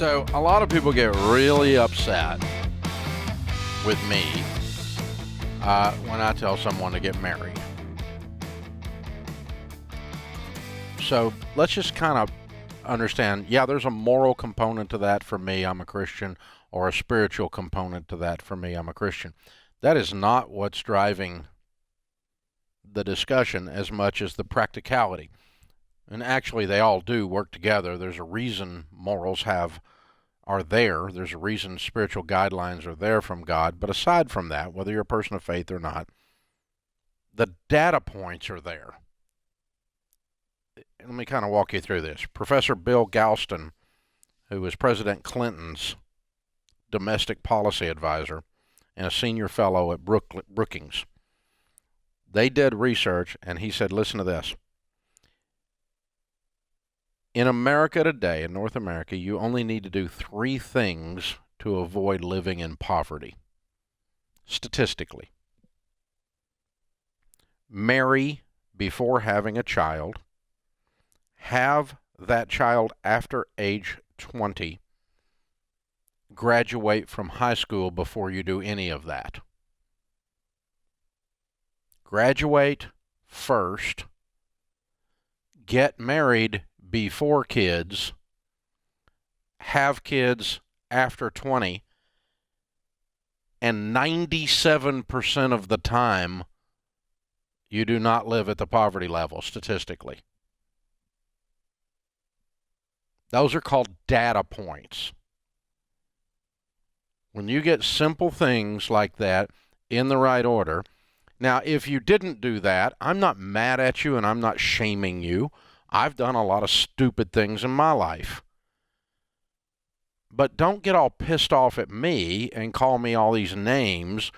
So a lot of people get really upset with me when I tell someone to get married. So let's just kind of understand, yeah, there's a moral component to that for me, I'm a Christian, or a spiritual component to that for me, I'm a Christian. That is not what's driving the discussion as much as the practicality. And actually, they all do work together. There's a reason morals are there. There's a reason spiritual guidelines are there from God. But aside from that, whether you're a person of faith or not, the data points are there. Let me kind of walk you through this. Professor Bill Galston, who was President Clinton's domestic policy advisor and a senior fellow at Brookings, they did research, and he said, listen to this. In America today, in North America, you only need to do 3 things to avoid living in poverty, statistically. Marry before having a child, have that child after age 20, graduate from high school before you do any of that. Graduate first, get married before kids, have kids after 20, and 97% of the time you do not live at the poverty level statistically. Those are called data points. When you get simple things like that in the right order. Now, if you didn't do that, I'm not mad at you and I'm not shaming you. I've done a lot of stupid things in my life. But don't get all pissed off at me and call me all these names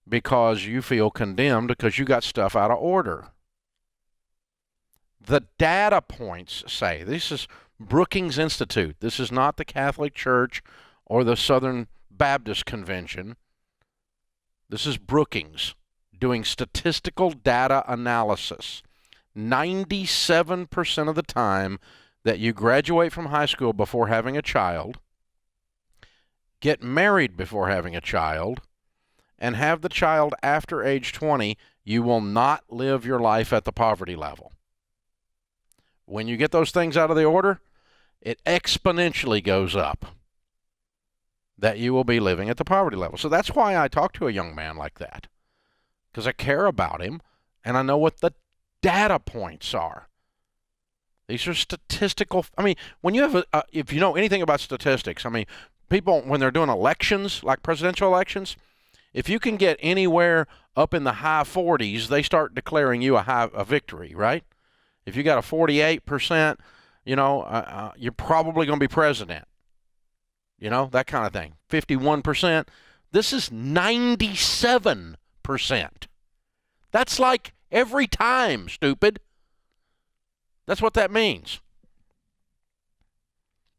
because you feel condemned because you got stuff out of order. The data points say, this is Brookings Institute. This is not the Catholic Church or the Southern Baptist Convention. This is Brookings doing statistical data analysis. 97% of the time that you graduate from high school before having a child, get married before having a child, and have the child after age 20, you will not live your life at the poverty level. When you get those things out of the order, it exponentially goes up that you will be living at the poverty level. So that's why I talk to a young man like that, because I care about him and I know what the data points are. These are statistical. I mean, when you have if you know anything about statistics, I mean, people, when they're doing elections, like presidential elections, if you can get anywhere up in the high 40s, they start declaring you a victory, right? If you got a 48%, you're probably going to be president. That kind of thing. 51%. This is 97%. That's like every time, stupid. That's what that means.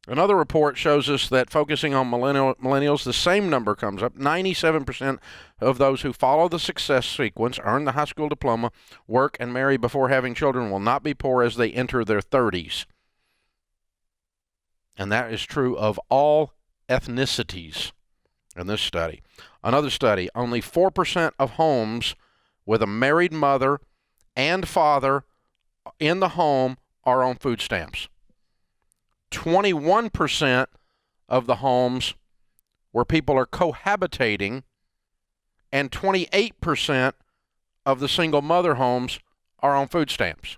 Another report shows us that focusing on millennials, the same number comes up. 97% of those who follow the success sequence, earn the high school diploma, work, and marry before having children will not be poor as they enter their 30s. And that is true of all ethnicities in this study. Another study, only 4% of homes with a married mother and father in the home are on food stamps. 21% of the homes where people are cohabitating, and 28% of the single mother homes are on food stamps.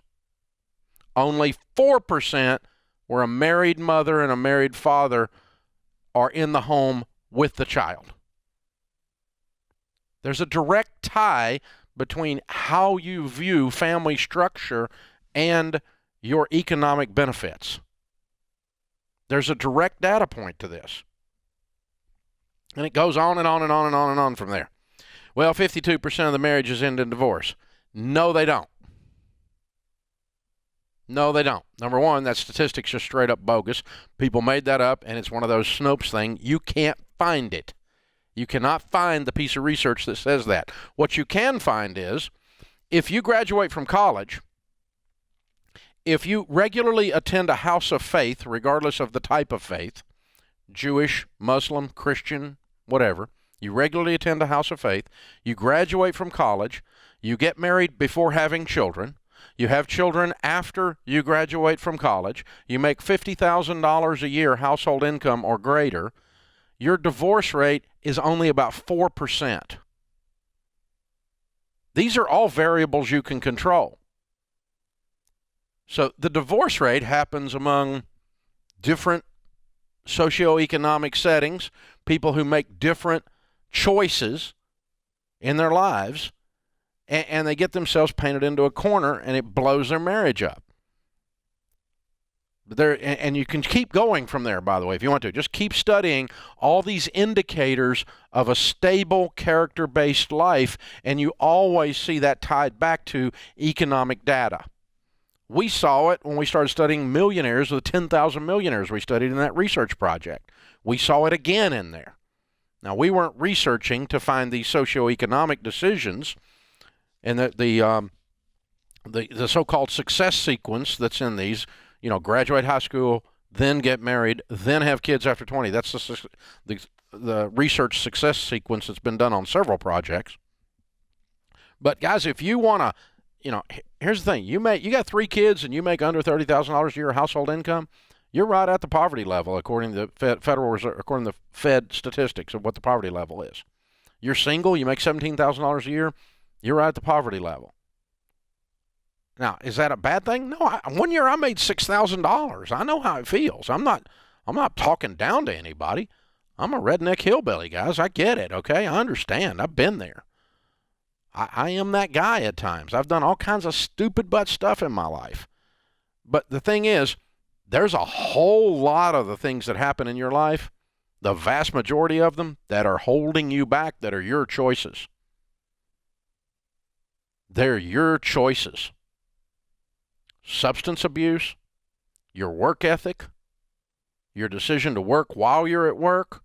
Only 4% where a married mother and a married father are in the home with the child. There's a direct tie between how you view family structure and your economic benefits. There's a direct data point to this. And it goes on and on and on and on and on from there. Well, 52% of the marriages end in divorce. No, they don't. No, they don't. Number one, that statistic's just straight up bogus. People made that up, and it's one of those Snopes thing. You can't find it. You cannot find the piece of research that says that. What you can find is, if you graduate from college, if you regularly attend a house of faith, regardless of the type of faith, Jewish, Muslim, Christian, whatever. You regularly attend a house of faith. You graduate from college. You get married before having children. You have children after you graduate from college. You make $50,000 a year household income or greater. Your divorce rate is only about 4%. These are all variables you can control. So the divorce rate happens among different socioeconomic settings, people who make different choices in their lives, and they get themselves painted into a corner, and it blows their marriage up. And you can keep going from there, by the way, if you want to. Just keep studying all these indicators of a stable, character-based life, and you always see that tied back to economic data. We saw it when we started studying millionaires, with 10,000 millionaires we studied in that research project. We saw it again in there. Now, we weren't researching to find these socioeconomic decisions, and the so-called success sequence that's in these, graduate high school, then get married, then have kids after 20. That's the research success sequence that's been done on several projects. But guys, if you want to, here's the thing: you got 3 kids and you make under $30,000 a year household income, you're right at the poverty level according to the Federal Reserve, according to the Fed statistics of what the poverty level is. You're single, you make $17,000 a year, you're right at the poverty level. Now, is that a bad thing? No. One year I made $6,000. I know how it feels. I'm not talking down to anybody. I'm a redneck hillbilly, guys. I get it, okay? I understand. I've been there. I am that guy at times. I've done all kinds of stupid butt stuff in my life. But the thing is, there's a whole lot of the things that happen in your life, the vast majority of them, that are holding you back, that are your choices. They're your choices. Substance abuse, your work ethic, your decision to work while you're at work,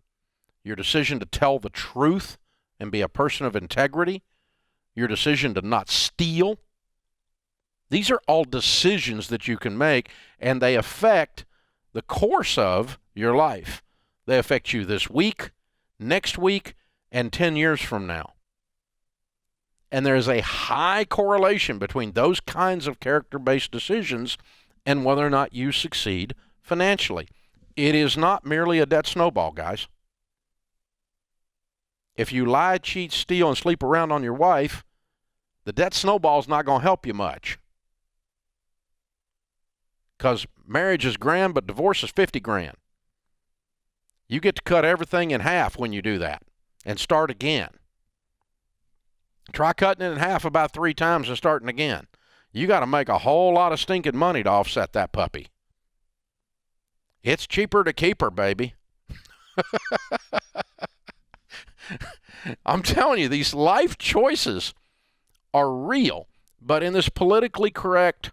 your decision to tell the truth and be a person of integrity, your decision to not steal. These are all decisions that you can make, and they affect the course of your life. They affect you this week, next week, and 10 years from now. And there is a high correlation between those kinds of character-based decisions and whether or not you succeed financially. It is not merely a debt snowball, guys. If you lie, cheat, steal, and sleep around on your wife, the debt snowball is not going to help you much. Because marriage is grand, but divorce is 50 grand. You get to cut everything in half when you do that and start again. Try cutting it in half about 3 times and starting again. You got to make a whole lot of stinking money to offset that puppy. It's cheaper to keep her, baby. I'm telling you, these life choices are real, but in this politically correct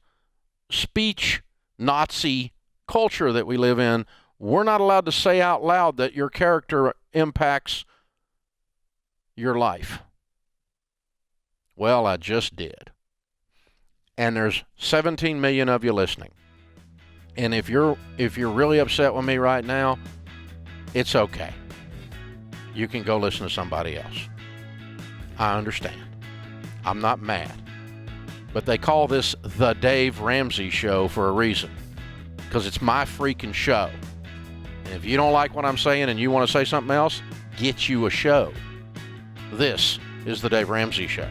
speech Nazi culture that we live in, we're not allowed to say out loud that your character impacts your life. Well, I just did. And there's 17 million of you listening. And if you're really upset with me right now, it's okay. You can go listen to somebody else. I understand. I'm not mad. But they call this the Dave Ramsey Show for a reason. Because it's my freaking show. And if you don't like what I'm saying and you want to say something else, get you a show. This is the Dave Ramsey Show.